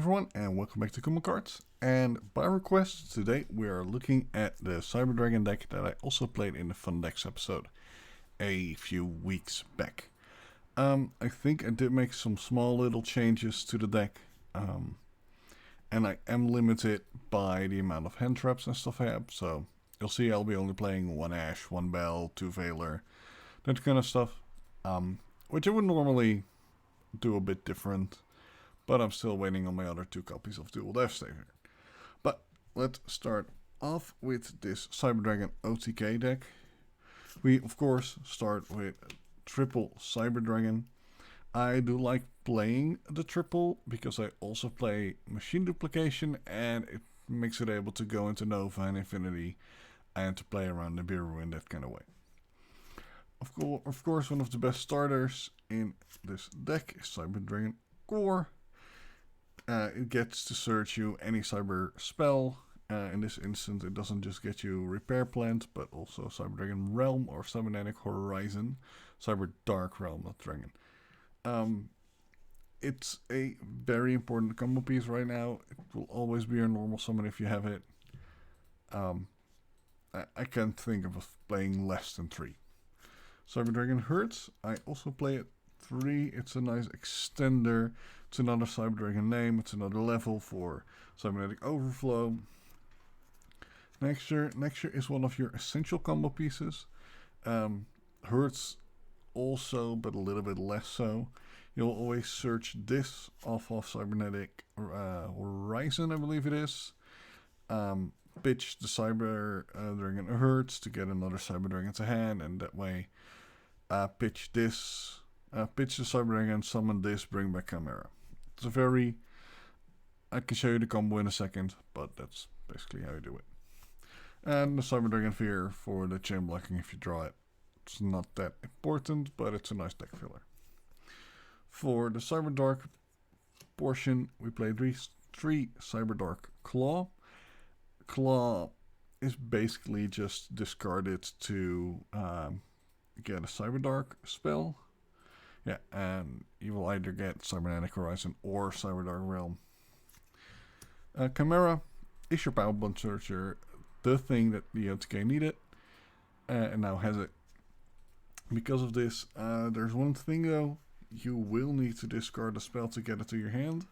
everyone, and welcome back to Combo Cards. And by request, today we are looking at the Cyber Dragon deck that I also played in the Fun Decks episode a few weeks back. I think I did make some small little changes to the deck, and I am limited by the amount of hand traps and stuff I have, so you'll see I'll be only playing 1 Ash, 1 Bell, 2 Veiler, that kind of stuff, which I would normally do a bit different. But I'm still waiting on my other 2 copies of Dual Devastator. But let's start off with this Cyber Dragon OTK deck. We, of course, start with triple Cyber Dragon. I do like playing the triple because I also play Machine Duplication and it makes it able to go into Nova and Infinity and to play around the Nibiru in that kind of way. Of course, one of the best starters in this deck is Cyber Dragon Core. It gets to search you any cyber spell. In this instance, it doesn't just get you Repair Plant, but also Cyber Dragon Realm or Cybernetic Horizon. Cyber Dark Realm, not Dragon. It's a very important combo piece right now. It will always be your normal summon if you have it. I can't think of playing less than 3. Cyber Dragon Hurts, I also play it 3. It's a nice extender. It's another Cyber Dragon name. It's another level for Cybernetic Overflow. Next year is one of your essential combo pieces. Hurts also, but a little bit less so. You'll always search this off of Cybernetic Horizon, I believe it is. Pitch the Cyber Dragon Hurts to get another Cyber Dragon to hand, and that way pitch this. Pitch the Cyber Dragon, summon this, bring back Chimera. It's a very... I can show you the combo in a second, but that's basically how you do it. And the Cyber Dragon Fear for the chain blocking if you draw it. It's not that important, but it's a nice deck filler. For the Cyber Dark portion, we played 3 Cyber Dark Claw. Claw is basically just discarded to get a Cyber Dark spell. Yeah, and you will either get Cybernetic Horizon or Cyber Dark Realm. Chimera is your Power Bond Searcher, the thing that the OTK needed, and now has it. Because of this, there's one thing though, you will need to discard a spell to get it to your hand,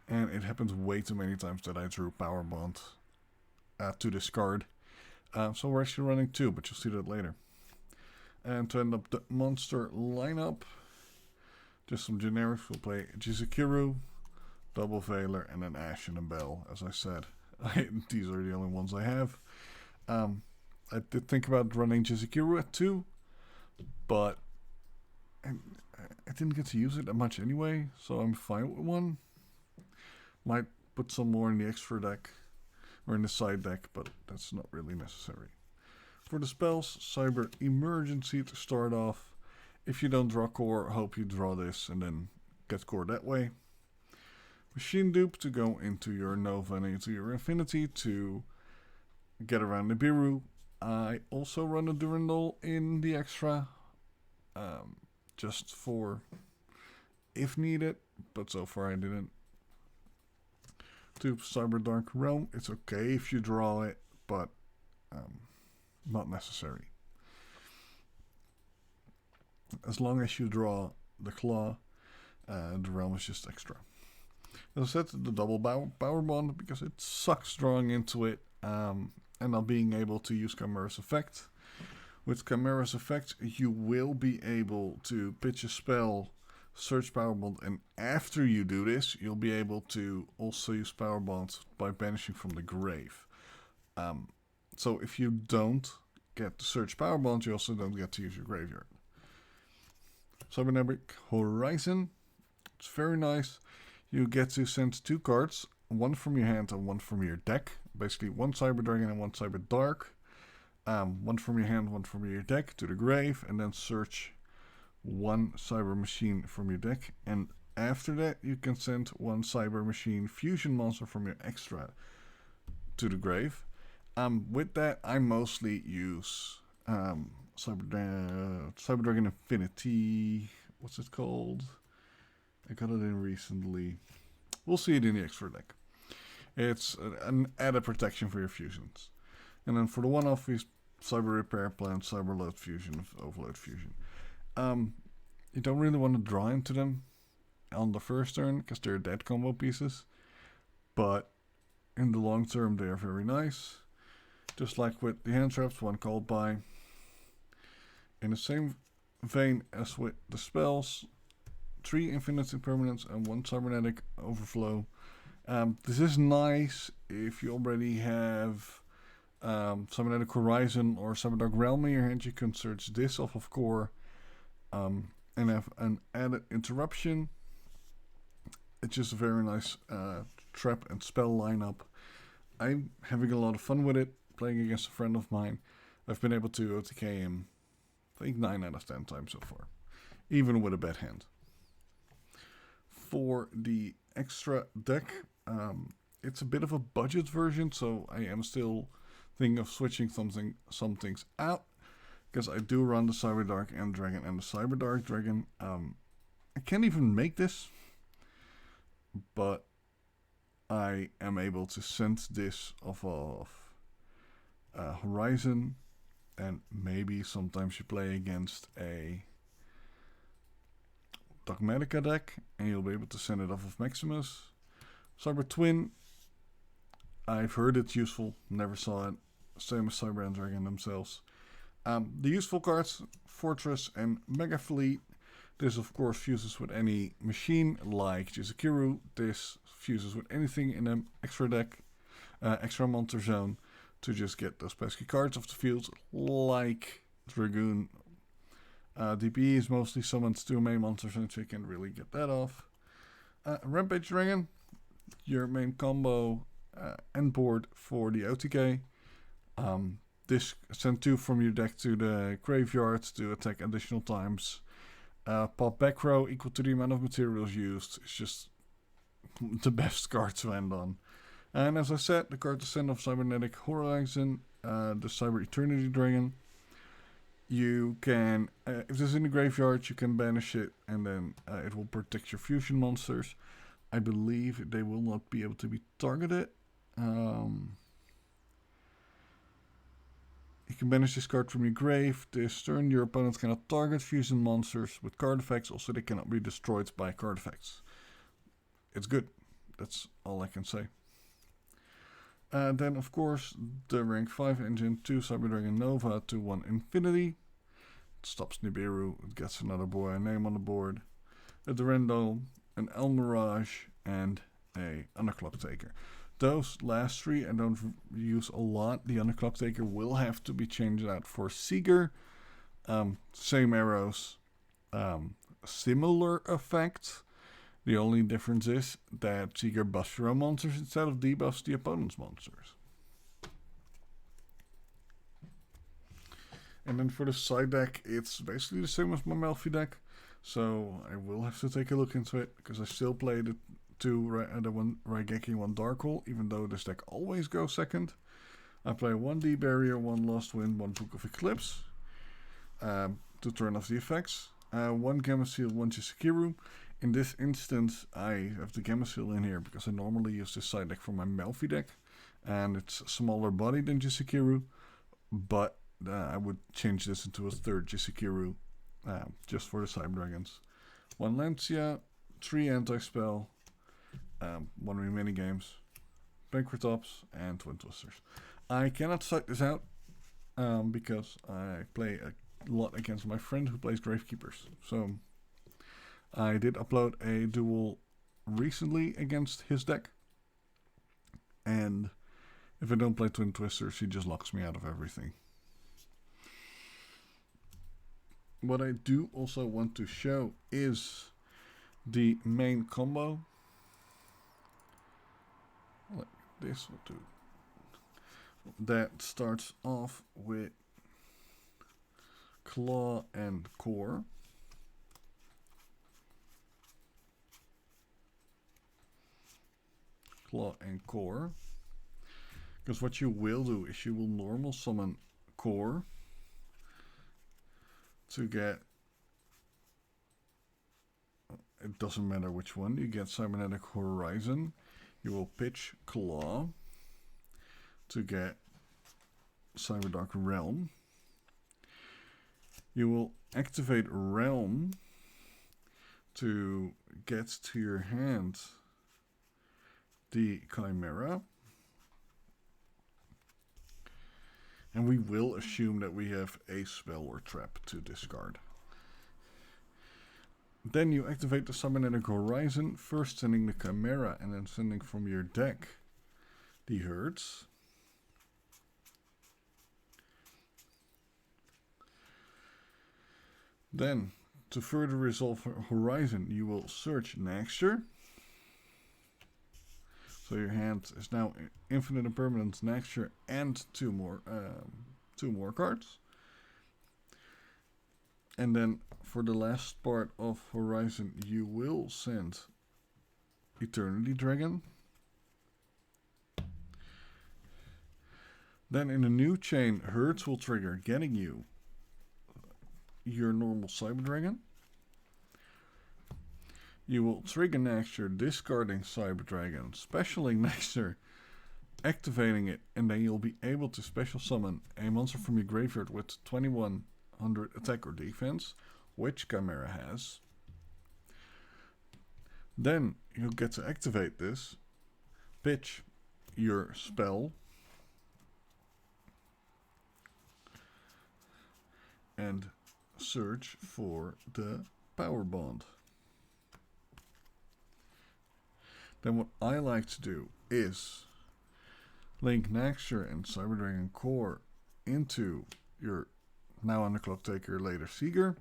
and it happens way too many times that I drew Power Bond to discard. So we're actually running 2, but you'll see that later. And to end up the monster lineup, just some generics, we'll play Jizukiru, Double Veiler, and an Ash and a Bell, as I said. These are the only ones I have. I did think about running Jizukiru at 2, but I didn't get to use it that much anyway, so I'm fine with 1. Might put some more in the extra deck, or in the side deck, but that's not really necessary. For the spells, Cyber Emergency to start off. If you don't draw core, hope you draw this and then get core that way. Machine Dupe to go into your Nova and into your Infinity to get around Nibiru. I also run a Durandal in the extra, just for if needed, but so far I didn't. To Cyber Dark Realm, it's okay if you draw it, but not necessary. As long as you draw the claw, the realm is just extra. As I said, the double power bond because it sucks drawing into it, and not being able to use Chimera's effect. With Chimera's effect, you will be able to pitch a spell, search power bond, and after you do this, you'll be able to also use power bonds by banishing from the grave. So if you don't get to search power bond, you also don't get to use your graveyard. Cybernetic Horizon, it's very nice. You get to send 2 cards, 1 from your hand and 1 from your deck. Basically 1 Cyber Dragon and 1 Cyber Dark. 1 from your hand, 1 from your deck to the grave, and then search 1 Cyber Machine from your deck. And after that, you can send 1 Cyber Machine Fusion Monster from your extra to the grave. With that, I mostly use Cyber Dragon Infinity. What's it called? I got it in recently. we'll see it in the extra deck. It's an added protection for your fusions. And then for the one-off, we Cyber Repair Plan, Cyber Load Fusion, Overload Fusion. You don't really want to draw into them on the first turn because they're dead combo pieces. But in the long term, they are very nice. Just like with the hand traps, one called by. In the same vein as with the spells, 3 Infinity Permanents and 1 Cybernetic Overflow. This is nice if you already have Cybernetic Horizon or Cyberdark Realm in your hand. You can search this off of core and have an added interruption. It's just a very nice trap and spell lineup. I'm having a lot of fun with it, playing against a friend of mine. I've been able to OTK him, I think 9 out of 10 times so far, even with a bad hand. For the extra deck, it's a bit of a budget version, so I am still thinking of switching some things out, because I do run the Cyberdark End Dragon and the Cyberdark Dragon. I can't even make this, but I am able to send this off of Horizon, and maybe sometimes you play against a Dogmatica deck and you'll be able to send it off of Maximus. Cyber Twin, I've heard it's useful, never saw it. Same as Cyber End Dragon themselves. The useful cards, Fortress and Mega Fleet. This of course fuses with any machine like Jizukiru. This fuses with anything in an extra deck, extra monster zone, to just get those pesky cards off the field, like Dragoon. DPE is mostly summoned to main monsters, so you can really get that off. Rampage Dragon, your main combo end board for the OTK. This send 2 from your deck to the graveyard to attack additional times. Pop back row equal to the amount of materials used. It's just the best card to end on. And as I said, the card to send off Cybernetic Horizon, the Cyber Eternity Dragon. You can, if this is in the graveyard, you can banish it, and then it will protect your fusion monsters. I believe they will not be able to be targeted. You can banish this card from your grave. This turn, your opponent cannot target fusion monsters with card effects. Also, they cannot be destroyed by card effects. It's good. That's all I can say. Then, of course, the rank 5 engine, 2 Cyber Dragon Nova to 1 Infinity. It stops Nibiru. It gets another boy name on the board. A Durendo, an El Mirage, and a Underclock Taker. Those last 3 I don't use a lot. The Underclock Taker will have to be changed out for Seeger. Same arrows. Similar effect. The only difference is that Seeger buffs your own monsters instead of debuffs the opponent's monsters. And then for the side deck, it's basically the same as my Melfi deck. So I will have to take a look into it, because I still play the 2 one Raigeki, 1 Darkhole, even though this deck always goes second. I play 1 D Barrier, 1 Lost Wind, 1 Book of Eclipse to turn off the effects. 1 Gamma Seal, 1 Jizukiru. In this instance, I have the Gamma Seal in here because I normally use this side deck for my Melfi deck, and it's a smaller body than Jizukiru, but I would change this into a 3rd Jizukiru just for the Cyber Dragons. 1 Lancia, 3 Anti-Spell, 1 minigames, Banquetops, and Twin Twisters. I cannot cite this out because I play a lot against my friend who plays Gravekeepers. So I did upload a duel recently against his deck, and if I don't play Twin Twisters, he just locks me out of everything. What I do also want to show is the main combo. Like this will do. That starts off with Claw and Core. Claw and Core. Because what you will do is you will normal summon Core to get it doesn't matter which one. You get Cybernetic Horizon. You will pitch Claw to get Cyberdark Realm. You will activate Realm to get to your hand the Chimera. And we will assume that we have a spell or trap to discard. Then you activate the Cybernetic Horizon, first sending the Chimera and then sending from your deck the Herds. Then, to further resolve Horizon, you will search Naxxter. So your hand is now Infinite and Permanent Naxxter and two more cards. And then for the last part of Horizon, you will send Eternity Dragon. Then in a new chain, Herds will trigger, getting you your normal Cyber Dragon. You will trigger Naxxter, discarding Cyber Dragon, specialing Naxxter, activating it, and then you'll be able to special summon a monster from your graveyard with 2100 attack or defense, which Chimera has. Then you'll get to activate this, pitch your spell, and search for the Power Bond. Then what I like to do is link Naxxter and Cyber Dragon Core into your now on the clock taker later Seeger.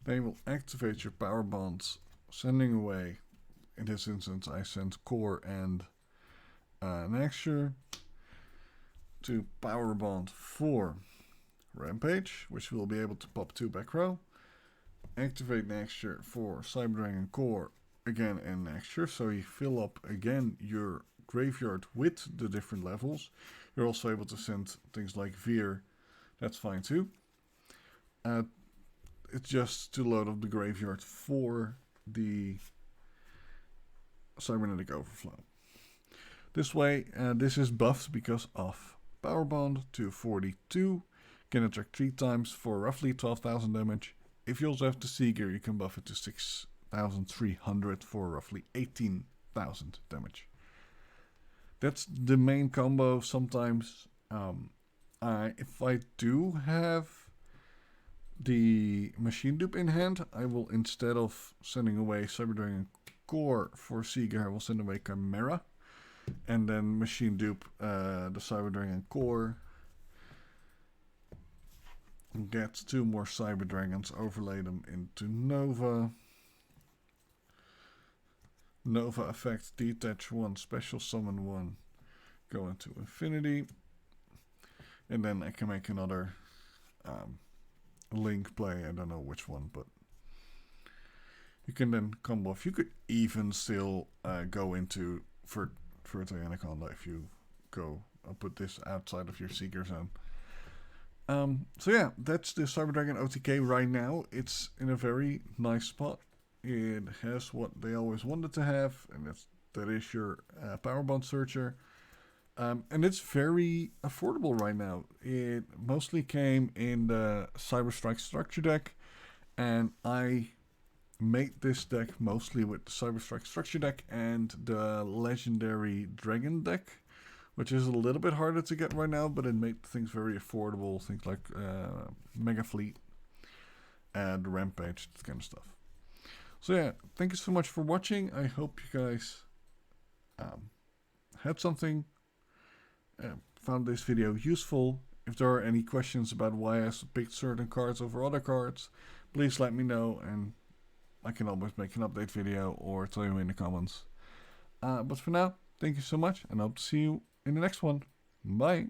Then you will activate your Power Bonds, sending away, in this instance I send Core and Naxxter to Power Bond for Rampage, which will be able to pop 2 back row. Activate Naxxter for Cyber Dragon Core again and Naxxter, so you fill up again your graveyard with the different levels. You're also able to send things like Veer, that's fine too. It's just to load up the graveyard for the Cybernetic Overflow. This way, this is buffed because of Power Bond to 42. Can attack 3 times for roughly 12,000 damage. If you also have the Seeger, you can buff it to 6,300 for roughly 18,000 damage. That's the main combo. Sometimes, if I do have the Machine Dupe in hand, I will, instead of sending away Cyber Dragon Core for Seeger, I will send away Chimera. And then Machine Dupe the Cyber Dragon Core. Get 2 more Cyber Dragons, overlay them into Nova. Nova effect, detach 1, special summon 1, go into Infinity. And then I can make another Link play, I don't know which one, but you can then combo off. You could even still go into Verta Anaconda if you go put this outside of your Seeker zone. So yeah, that's the Cyber Dragon OTK right now. It's in a very nice spot. It has what they always wanted to have, and that is your Power Bond Searcher. And it's very affordable right now. It mostly came in the Cyber Strike Structure deck, and I made this deck mostly with the Cyber Strike Structure deck and the Legendary Dragon deck, which is a little bit harder to get right now, but it made things very affordable. Things like Mega Fleet and Rampage, that kind of stuff. So yeah, thank you so much for watching. I hope you guys had something, found this video useful. If there are any questions about why I picked certain cards over other cards, please let me know, and I can always make an update video or tell you in the comments. But for now, thank you so much, and I hope to see you in the next one. Bye.